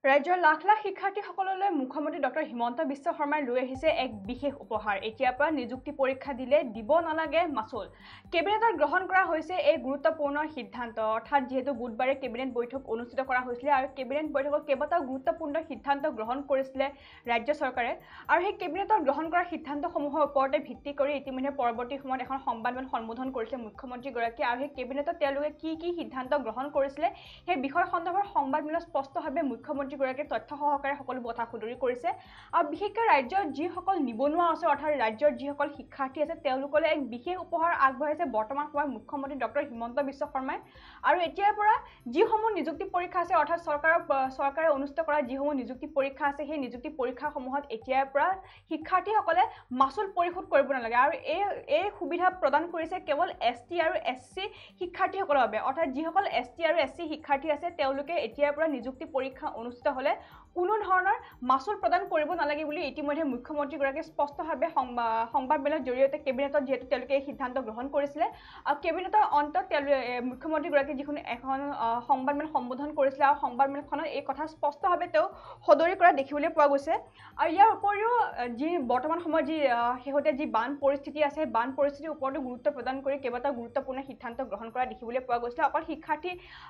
ৰাজ্যৰ লাখ লাখ শিক্ষাৰ্থীসকললৈ মুখ্যমন্ত্ৰী ডক্টৰ হিমন্ত বিশ্ব শৰ্মাই লৈ আহিছে এক বিশেষ উপহাৰ। এতিয়াৰ পৰা নিযুক্তি পৰীক্ষা দিলে দিব নালাগে মাচুল। কেবিনেটত গ্ৰহণ কৰা হৈছে এই গুৰুত্বপূৰ্ণ সিদ্ধান্ত। অৰ্থাৎ যিহেতু বুধবাৰে কেবিনেট বৈঠক অনুষ্ঠিত কৰা হৈছিলে আৰু কেবিনেট বৈঠকত কেইবাটাও গুৰুত্বপূৰ্ণ সিদ্ধান্ত গ্ৰহণ কৰিছিলে ৰাজ্য চৰকাৰে। আৰু সেই কেবিনেটত গ্ৰহণ কৰা সিদ্ধান্তসমূহৰ ওপৰতে ভিত্তি কৰি ইতিমধ্যে পৰৱৰ্তী সময়ত এখন সংবাদমেল সম্বোধন কৰিছে মুখ্যমন্ত্ৰীগৰাকীয়ে। আৰু সেই কেবিনেটত তেওঁলোকে কি সিদ্ধান্ত গ্ৰহণ কৰিছিলে সেই বিষয় সন্দৰ্ভত সংবাদমেলত স্পষ্টভাৱে মুখ্যমন্ত্ৰীগৰাকীয়ে তথ্য সহকাৰে সকলো কথা সুদৰি কৰিছে। আৰু বিশেষকৈ ৰাজ্যৰ যিসকল নিবনুৱা আছে অৰ্থাৎ ৰাজ্যৰ যিসকল শিক্ষাৰ্থী আছে তেওঁলোকলৈ এক বিশেষ উপহাৰ আগবঢ়াইছে বৰ্তমান সময়ত মুখ্যমন্ত্ৰী ডক্টৰ হিমন্ত বিশ্ব শৰ্মাই। আৰু এতিয়াৰ পৰা যিসমূহ নিযুক্তি পৰীক্ষা আছে অৰ্থাৎ চৰকাৰে অনুষ্ঠিত কৰা যিসমূহ নিযুক্তি পৰীক্ষা আছে সেই নিযুক্তি পৰীক্ষাসমূহত এতিয়াৰ পৰা শিক্ষাৰ্থীসকলে মাচুল পৰিশোধ কৰিব নালাগে। আৰু এই সুবিধা প্ৰদান কৰিছে কেৱল ST আৰু SC শিক্ষাৰ্থীসকলৰ বাবে। অৰ্থাৎ যিসকল ST আৰু SC শিক্ষাৰ্থী আছে তেওঁলোকে এতিয়াৰ পৰা নিযুক্তি পৰীক্ষা অনুষ্ঠিত হ'লে কোনো ধৰণৰ মাচুল প্ৰদান কৰিব নালাগে বুলি ইতিমধ্যে মুখ্যমন্ত্ৰীগৰাকীয়ে স্পষ্টভাৱে সংবাদমেলৰ জৰিয়তে কেবিনেটত যিহেতু তেওঁলোকে এই সিদ্ধান্ত গ্ৰহণ কৰিছিলে আৰু কেবিনেটৰ অন্তত মুখ্যমন্ত্ৰীগৰাকীয়ে যিখন এখন সংবাদমেল সম্বোধন কৰিছিলে আৰু সংবাদমেলখনত এই কথা স্পষ্টভাৱে তেওঁ সদৰি কৰা দেখিবলৈ পোৱা গৈছে। আৰু ইয়াৰ উপৰিও যি বৰ্তমান সময়ত যি শেহতীয়া যি বান পৰিস্থিতি আছে বান পৰিস্থিতিৰ ওপৰতো গুৰুত্ব প্ৰদান কৰি কেইবাটাও গুৰুত্বপূৰ্ণ সিদ্ধান্ত গ্ৰহণ কৰা দেখিবলৈ পোৱা গৈছিলে।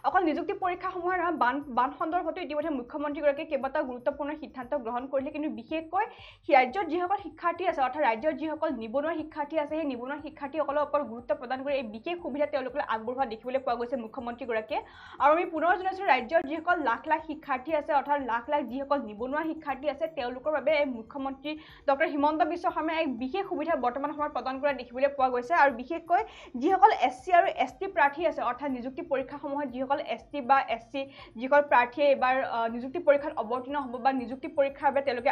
অকল নিযুক্তি পৰীক্ষাসমূহৰ নহয় বান সন্দৰ্ভতো ইতিমধ্যে মুখ্যমন্ত্ৰীগৰাকীয়ে কেইবাটাও গুৰুত্বপূৰ্ণ সিদ্ধান্ত গ্ৰহণ কৰিলে। কিন্তু বিশেষকৈ ৰাজ্যৰ যিসকল শিক্ষাৰ্থী আছে অৰ্থাৎ ৰাজ্যৰ যিসকল নিবনুৱা শিক্ষাৰ্থী আছে সেই নিবনুৱা শিক্ষাৰ্থীসকলৰ ওপৰত গুৰুত্ব প্ৰদান কৰি এই বিশেষ সুবিধা তেওঁলোকলৈ আগবঢ়োৱা দেখিবলৈ পোৱা গৈছে মুখ্যমন্ত্ৰীগৰাকীয়ে। আৰু আমি পুনৰ জনাইছোঁ ৰাজ্যৰ যিসকল লাখ লাখ শিক্ষাৰ্থী আছে অৰ্থাৎ লাখ লাখ যিসকল নিবনুৱা শিক্ষাৰ্থী আছে তেওঁলোকৰ বাবে এই মুখ্যমন্ত্ৰী ডক্টৰ হিমন্ত বিশ্ব শৰ্মাই এক বিশেষ সুবিধা বৰ্তমান সময়ত প্ৰদান কৰা দেখিবলৈ পোৱা গৈছে। আৰু বিশেষকৈ যিসকল SC আৰু ST প্ৰাৰ্থী আছে অৰ্থাৎ নিযুক্তি পৰীক্ষাসমূহত যিসকল ST বা SC যিসকল প্ৰাৰ্থীয়ে এইবাৰ নিযুক্তি পৰীক্ষাত অৱতীৰ্ণ হ'ব বা নিযুক্তি পৰীক্ষাৰ বাবে তেওঁলোকে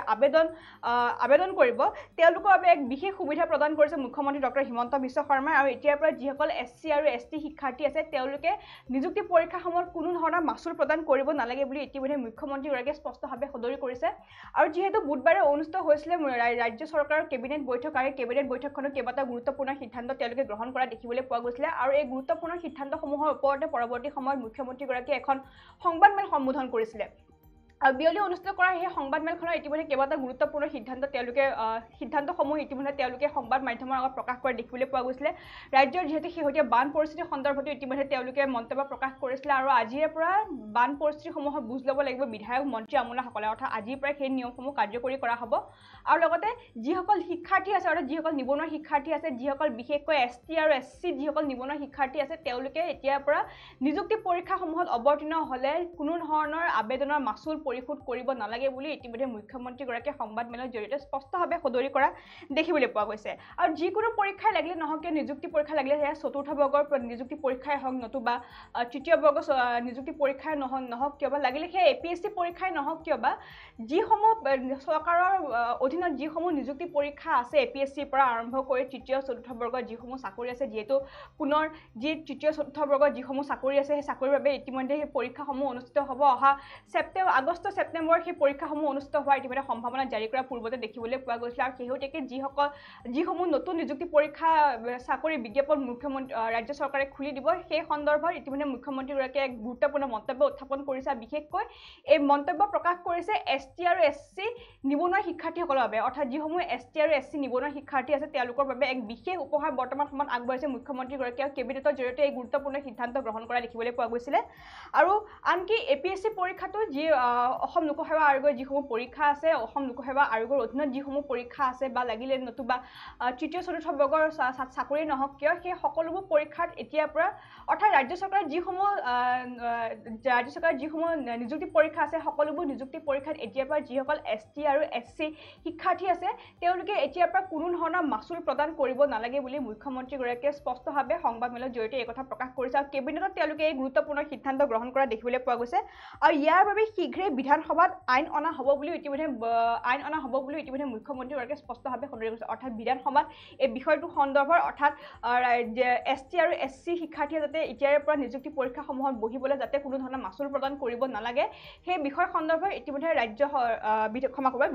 আবেদন কৰিব তেওঁলোকৰ বাবে এক বিশেষ সুবিধা প্ৰদান কৰিছে মুখ্যমন্ত্ৰী ডক্টৰ হিমন্ত বিশ্ব শৰ্মাই। আৰু এতিয়াৰ পৰা যিসকল SC আৰু ST শিক্ষাৰ্থী আছে তেওঁলোকে নিযুক্তি পৰীক্ষাসমূহত কোনো ধৰণৰ মাচুল প্ৰদান কৰিব নালাগে বুলি ইতিমধ্যে মুখ্যমন্ত্ৰীগৰাকীয়ে স্পষ্টভাৱে সদৰি কৰিছে। আৰু যিহেতু বুধবাৰে অনুষ্ঠিত হৈছিলে ৰাজ্য চৰকাৰৰ কেবিনেট বৈঠক আৰু কেবিনেট বৈঠকখনত কেইবাটাও গুৰুত্বপূৰ্ণ সিদ্ধান্ত তেওঁলোকে গ্ৰহণ কৰা দেখিবলৈ পোৱা গৈছিলে। আৰু এই গুৰুত্বপূৰ্ণ সিদ্ধান্তসমূহৰ ওপৰতে পৰৱৰ্তী সময়ত মুখ্যমন্ত্ৰীগৰাকীয়ে এখন সংবাদমেল সম্বোধন কৰিছিলে। বিয়লি অনুষ্ঠিত কৰা সেই সংবাদমেলখনৰ ইতিমধ্যে কেইবাটাও গুৰুত্বপূৰ্ণ সিদ্ধান্তসমূহ ইতিমধ্যে তেওঁলোকে সংবাদ মাধ্যমৰ আগত প্ৰকাশ কৰা দেখিবলৈ পোৱা গৈছিলে। ৰাজ্যৰ যিহেতু শেহতীয়া বান পৰিস্থিতিৰ সন্দৰ্ভতো ইতিমধ্যে তেওঁলোকে মন্তব্য প্ৰকাশ কৰিছিলে। আৰু আজিৰে পৰা বান পৰিস্থিতিসমূহৰ বুজ ল'ব লাগিব বিধায়ক মন্ত্ৰী আমোলাসকলে। অৰ্থাৎ আজিৰ পৰাই সেই নিয়মসমূহ কাৰ্যকৰী কৰা হ'ব। আৰু লগতে যিসকল শিক্ষাৰ্থী আছে অৰ্থাৎ যিসকল নিবনুৱা শিক্ষাৰ্থী আছে যিসকল বিশেষকৈ ST আৰু SC যিসকল নিবনুৱা শিক্ষাৰ্থী আছে তেওঁলোকে এতিয়াৰ পৰা নিযুক্তি পৰীক্ষাসমূহত অৱতীৰ্ণ হ'লে কোনো ধৰণৰ আবেদনৰ মাচুল পৰিশোধ কৰিব নালাগে বুলি ইতিমধ্যে মুখ্যমন্ত্ৰীগৰাকীয়ে সংবাদমেলৰ জৰিয়তে স্পষ্টভাৱে সদৰি কৰা দেখিবলৈ পোৱা গৈছে। আৰু যিকোনো পৰীক্ষাই লাগিলে নহওক কিয় নিযুক্তি পৰীক্ষা লাগিলে সেয়া চতুৰ্থ বৰ্গৰ নিযুক্তি পৰীক্ষাই হওক নতুবা তৃতীয় বৰ্গৰ নিযুক্তি পৰীক্ষাই নহওক কিয় বা লাগিলে সেয়া APSC পৰীক্ষাই নহওক কিয় বা যিসমূহ চৰকাৰৰ অধীনত যিসমূহ নিযুক্তি পৰীক্ষা আছে APSCৰ পৰা আৰম্ভ কৰি তৃতীয় চতুৰ্থ বৰ্গৰ যিসমূহ চাকৰি আছে যিহেতু পুনৰ যি তৃতীয় চতুৰ্থ বৰ্গৰ যিসমূহ চাকৰি আছে সেই চাকৰিৰ বাবে ইতিমধ্যে সেই পৰীক্ষাসমূহ অনুষ্ঠিত হ'ব। অহা আগষ্ট ছেপ্টেম্বৰ সেই পৰীক্ষাসমূহ অনুষ্ঠিত হোৱাৰ ইতিমধ্যে সম্ভাৱনা জাৰি কৰাৰ পূৰ্বতে দেখিবলৈ পোৱা গৈছিলে। আৰু শেহতীয়াকৈ যিসমূহ নতুন নিযুক্তি পৰীক্ষা চাকৰি বিজ্ঞাপন ৰাজ্য চৰকাৰে খুলি দিব সেই সন্দৰ্ভত ইতিমধ্যে মুখ্যমন্ত্ৰীগৰাকীয়ে এক গুৰুত্বপূৰ্ণ মন্তব্য উত্থাপন কৰিছে। বিশেষকৈ এই মন্তব্য প্ৰকাশ কৰিছে ST আৰু SC নিবনুৱা শিক্ষাৰ্থীসকলৰ বাবে। অৰ্থাৎ যিসমূহ ST আৰু SC নিবনুৱা শিক্ষাৰ্থী আছে তেওঁলোকৰ বাবে এক বিশেষ উপহাৰ বৰ্তমান সময়ত আগবঢ়াইছে মুখ্যমন্ত্ৰীগৰাকীয়ে। আৰু কেবিনেটৰ জৰিয়তে এই গুৰুত্বপূৰ্ণ সিদ্ধান্ত গ্ৰহণ কৰা দেখিবলৈ পোৱা গৈছিলে। আৰু আনকি APSC পৰীক্ষাটো যি অসম লোকসেৱা আয়োগৰ যিসমূহ পৰীক্ষা আছে অসম লোকসেৱা আয়োগৰ অধীনত যিসমূহ পৰীক্ষা আছে বা লাগিলে নতুবা তৃতীয় চতুৰ্থ বৰ্গৰ চাকৰি নহওক কিয় সেই সকলোবোৰ পৰীক্ষাত এতিয়াৰ পৰা অৰ্থাৎ ৰাজ্য চৰকাৰৰ যিসমূহ নিযুক্তি পৰীক্ষা আছে সকলোবোৰ নিযুক্তি পৰীক্ষাত এতিয়াৰ পৰা যিসকল ST আৰু SC শিক্ষাৰ্থী আছে তেওঁলোকে এতিয়াৰ পৰা কোনো ধৰণৰ মাচুল প্ৰদান কৰিব নালাগে বুলি মুখ্যমন্ত্ৰীগৰাকীয়ে স্পষ্টভাৱে সংবাদমেলৰ জৰিয়তে এই কথা প্ৰকাশ কৰিছে। আৰু কেবিনেটত তেওঁলোকে এই গুৰুত্বপূৰ্ণ সিদ্ধান্ত গ্ৰহণ কৰা দেখিবলৈ পোৱা গৈছে। আৰু ইয়াৰ বাবে শীঘ্ৰেই বিধানসভাত আইন অনা হ'ব বুলি ইতিমধ্যে মুখ্যমন্ত্ৰীগৰাকীয়ে স্পষ্টভাৱে সদৰি কৰিছে। অৰ্থাৎ বিধানসভাত এই বিষয়টো সন্দৰ্ভত অৰ্থাৎ ST আৰু SC শিক্ষাৰ্থীয়ে যাতে এতিয়াৰে পৰা নিযুক্তি পৰীক্ষাসমূহত বহিবলৈ যাতে কোনো ধৰণৰ মাচুল প্ৰদান কৰিব নালাগে সেই বিষয় সন্দৰ্ভত ইতিমধ্যে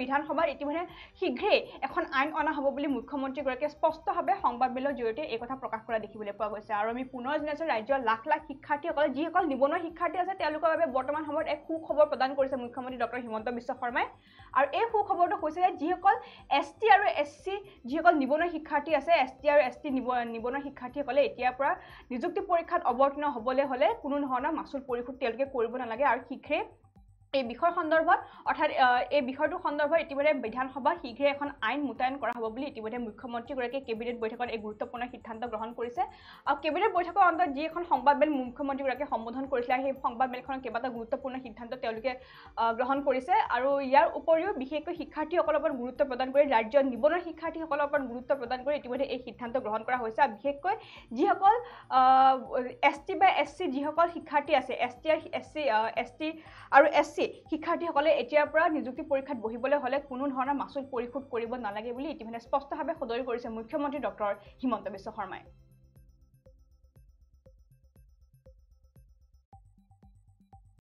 বিধানসভাত ইতিমধ্যে শীঘ্ৰেই এখন আইন অনা হ'ব বুলি মুখ্যমন্ত্ৰীগৰাকীয়ে স্পষ্টভাৱে সংবাদমেলৰ জৰিয়তে এই কথা প্ৰকাশ কৰা দেখিবলৈ পোৱা গৈছে। আৰু আমি পুনৰ জনাইছোঁ ৰাজ্যৰ লাখ লাখ শিক্ষাৰ্থীসকলে যিসকল নিবনুৱা শিক্ষাৰ্থী আছে তেওঁলোকৰ বাবে বৰ্তমান সময়ত এক সুখবৰ প্ৰদান কৰিছে কৰিছে মুখ্যমন্ত্ৰী ডক্টৰ হিমন্ত বিশ্ব শৰ্মাই আৰু এই সুখবৰটো কৈছে যে যিসকল ST আৰু SC যিসকল নিবনুৱা শিক্ষাৰ্থী আছে ST আৰু ST নিবনুৱা শিক্ষাৰ্থীসকলে এতিয়াৰ পৰা নিযুক্তি পৰীক্ষাত অৱতীৰ্ণ হ'বলৈ হ'লে কোনো ধৰণৰ মাচুল পৰিশোধ তেওঁলোকে কৰিব নালাগে আৰু শীঘ্ৰে এই বিষয় সন্দৰ্ভত অৰ্থাৎ এই বিষয়টো সন্দৰ্ভত ইতিমধ্যে বিধানসভাত শীঘ্ৰে এখন আইন মুতায়ন কৰা হ'ব বুলি ইতিমধ্যে মুখ্যমন্ত্ৰীগৰাকীয়ে কেবিনেট বৈঠকত এই গুৰুত্বপূৰ্ণ সিদ্ধান্ত গ্ৰহণ কৰিছে আৰু কেবিনেট বৈঠকৰ অন্তত যি এখন সংবাদমেল মুখ্যমন্ত্ৰীগৰাকীয়ে সম্বোধন কৰিছিলে সেই সংবাদমেলখনত কেইবাটাও গুৰুত্বপূৰ্ণ সিদ্ধান্ত তেওঁলোকে গ্ৰহণ কৰিছে আৰু ইয়াৰ উপৰিও বিশেষকৈ শিক্ষাৰ্থীসকলৰ ওপৰত গুৰুত্ব প্ৰদান কৰি ৰাজ্যৰ নিবনুৱা শিক্ষাৰ্থীসকলৰ ওপৰত গুৰুত্ব প্ৰদান কৰি ইতিমধ্যে এই সিদ্ধান্ত গ্ৰহণ কৰা হৈছে আৰু বিশেষকৈ যিসকল ST বা SC যিসকল শিক্ষাৰ্থী আছে ST আৰু SC শিক্ষাৰ্থীসকলে এতিয়াৰ পৰা নিযুক্তি পৰীক্ষাত বহিবলৈ হ'লে কোনো ধৰণৰ মাচুল পৰিশোধ কৰিব নালাগে বুলি ইতিমধ্যে স্পষ্টভাৱে সদৰি কৰিছে মুখ্যমন্ত্ৰী ডক্টৰ হিমন্ত বিশ্ব শৰ্মাই